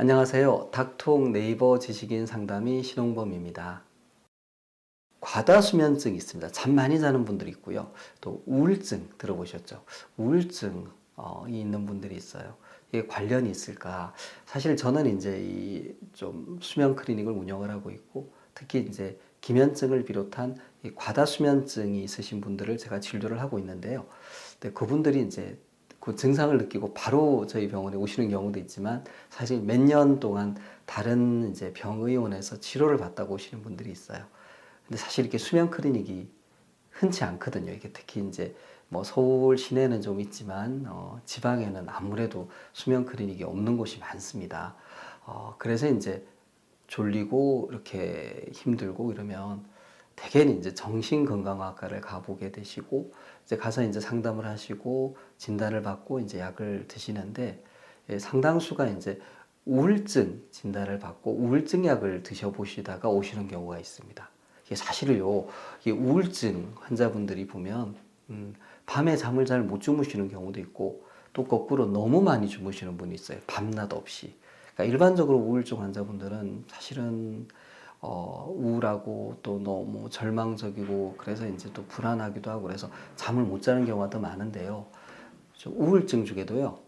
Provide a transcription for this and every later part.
안녕하세요. 닥통 네이버 지식인 상담의 신홍범입니다. 과다수면증이 있습니다. 잠 많이 자는 분들이 있고요. 또 우울증 들어보셨죠? 우울증이 있는 분들이 있어요. 이게 관련이 있을까? 사실 저는 이제 이 좀 수면 클리닉을 운영을 하고 있고, 특히 이제 기면증을 비롯한 이 과다수면증이 있으신 분들을 제가 진료를 하고 있는데요. 근데 그분들이 이제 그 증상을 느끼고 바로 저희 병원에 오시는 경우도 있지만, 사실 몇 년 동안 다른 이제 병의원에서 치료를 받다가 오시는 분들이 있어요. 근데 사실 이렇게 수면 클리닉이 흔치 않거든요. 이게 특히 이제 뭐 서울 시내는 좀 있지만 지방에는 아무래도 수면 클리닉이 없는 곳이 많습니다. 그래서 이제 졸리고 이렇게 힘들고 이러면 대개는 이제 정신건강학과를 가보게 되시고, 이제 가서 이제 상담을 하시고 진단을 받고 이제 약을 드시는데, 상당수가 이제 우울증 진단을 받고 우울증 약을 드셔보시다가 오시는 경우가 있습니다. 이게 사실은요, 이 우울증 환자분들이 보면 밤에 잠을 잘 못 주무시는 경우도 있고, 또 거꾸로 너무 많이 주무시는 분이 있어요. 밤낮 없이. 그러니까 일반적으로 우울증 환자분들은 사실은 우울하고 또 너무 절망적이고, 그래서 이제 또 불안하기도 하고 그래서 잠을 못 자는 경우가 더 많은데요. 우울증 중에도요,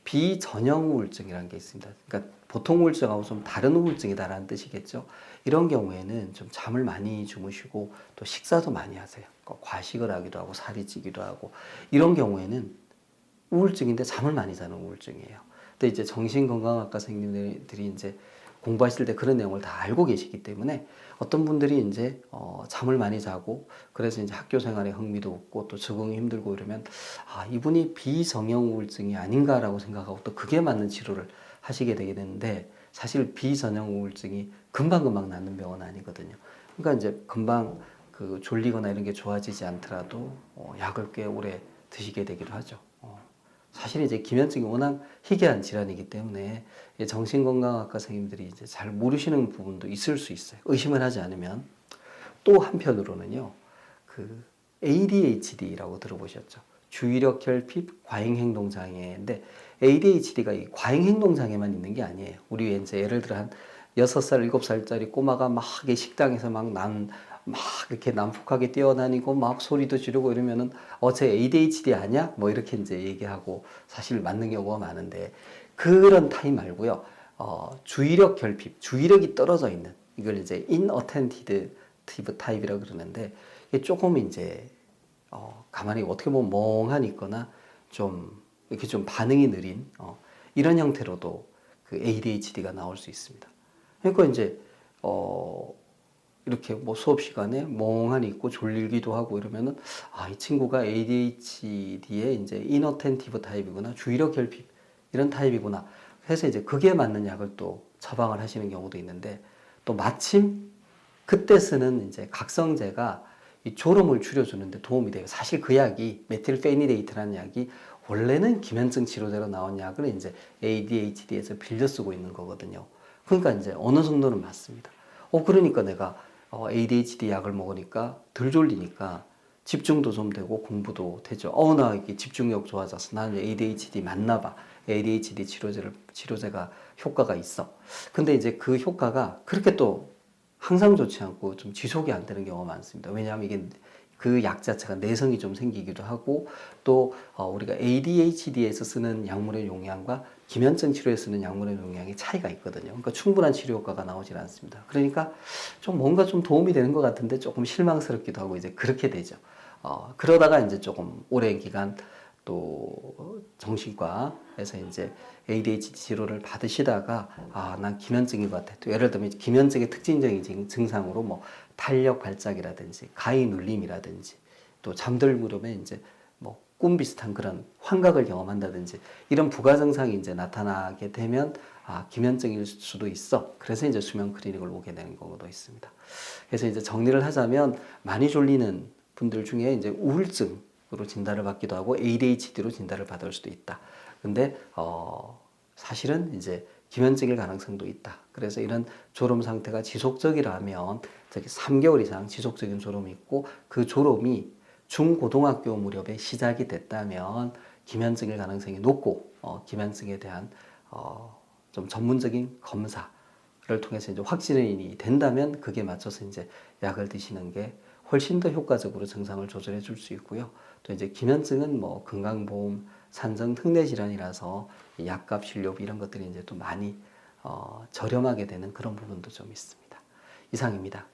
비전형 우울증이라는 게 있습니다. 그러니까 보통 우울증하고 좀 다른 우울증이다라는 뜻이겠죠. 이런 경우에는 좀 잠을 많이 주무시고 또 식사도 많이 하세요. 그러니까 과식을 하기도 하고 살이 찌기도 하고, 이런 경우에는 우울증인데 잠을 많이 자는 우울증이에요. 근데 이제 정신건강학과 선생님들이 이제 공부하실 때 그런 내용을 다 알고 계시기 때문에, 어떤 분들이 이제 잠을 많이 자고 그래서 이제 학교 생활에 흥미도 없고 또 적응이 힘들고 이러면, 이분이 비정형 우울증이 아닌가라고 생각하고 또 그게 맞는 치료를 하시게 되게 되는데, 사실 비전형 우울증이 금방금방 낫는 병은 아니거든요. 그러니까 이제 금방 그 졸리거나 이런 게 좋아지지 않더라도 약을 꽤 오래 드시게 되기도 하죠. 사실 이제 기면증이 워낙 희귀한 질환이기 때문에 정신건강학과 선생님들이 이제 잘 모르시는 부분도 있을 수 있어요. 의심을 하지 않으면. 또 한편으로는요, 그 ADHD라고 들어보셨죠? 주의력 결핍 과잉행동 장애인데, ADHD가 이 과잉행동 장애만 있는 게 아니에요. 우리 이제 예를 들어 한 6살, 7살짜리 꼬마가 막 식당에서 막 이렇게 난폭하게 뛰어다니고 막 소리도 지르고 이러면은 쟤 ADHD 아니야? 뭐 이렇게 이제 얘기하고 사실 맞는 경우가 많은데, 그런 타입 말고요. 주의력 결핍, 주의력이 떨어져 있는, 이걸 이제 inattentive 타입이라고 그러는데, 이게 조금 이제 가만히 어떻게 보면 멍하니 있거나 좀 이렇게 좀 반응이 느린 이런 형태로도 그 ADHD가 나올 수 있습니다. 그러니까 이제 이렇게 뭐 수업 시간에 멍하니 있고 졸리기도 하고 이러면은, 이 친구가 ADHD의 이제 이너텐티브 타입이구나, 주의력 결핍 이런 타입이구나 해서 이제 그게 맞는 약을 또 처방을 하시는 경우도 있는데, 또 마침 그때 쓰는 이제 각성제가 이 졸음을 줄여주는데 도움이 돼요. 사실 그 약이 메틸페니데이트라는 약이 원래는 기면증 치료제로 나온 약을 이제 ADHD에서 빌려 쓰고 있는 거거든요. 그러니까 이제 어느 정도는 맞습니다. 그러니까 내가 ADHD 약을 먹으니까 덜 졸리니까 집중도 좀 되고 공부도 되죠. 나 이게 집중력 좋아졌어. 나는 ADHD 맞나 봐. ADHD 치료제가 효과가 있어. 근데 이제 그 효과가 그렇게 또 항상 좋지 않고 좀 지속이 안 되는 경우가 많습니다. 왜냐하면 이게 그 약 자체가 내성이 좀 생기기도 하고, 또 우리가 ADHD에서 쓰는 약물의 용량과 기면증 치료에 쓰는 약물의 용량이 차이가 있거든요. 그러니까 충분한 치료 효과가 나오질 않습니다. 그러니까 좀 뭔가 좀 도움이 되는 것 같은데 조금 실망스럽기도 하고 이제 그렇게 되죠. 그러다가 이제 조금 오랜 기간 또 정신과에서 이제 ADHD 치료를 받으시다가, 난 기면증인 것 같아. 또 예를 들면 기면증의 특징적인 증상으로 뭐 탄력 발작이라든지 가위 눌림이라든지, 또 잠들무렵에 이제 뭐 꿈 비슷한 그런 환각을 경험한다든지, 이런 부가 증상이 이제 나타나게 되면 기면증일 수도 있어. 그래서 이제 수면 클리닉을 오게 되는 경우도 있습니다. 그래서 이제 정리를 하자면, 많이 졸리는 분들 중에 이제 우울증으로 진단을 받기도 하고 ADHD로 진단을 받을 수도 있다. 근데 사실은 이제 기면증일 가능성도 있다. 그래서 이런 졸음 상태가 지속적이라면, 저기 3개월 이상 지속적인 졸음이 있고 그 졸음이 중고등학교 무렵에 시작이 됐다면 기면증일 가능성이 높고, 기면증에 대한 좀 전문적인 검사를 통해서 이제 확진이 된다면 그게 맞춰서 이제 약을 드시는 게 훨씬 더 효과적으로 증상을 조절해 줄 수 있고요. 또 이제 기면증은 뭐 건강보험 산정 특례 질환이라서 이 약값, 진료비 이런 것들이 이제 또 많이 저렴하게 되는 그런 부분도 좀 있습니다. 이상입니다.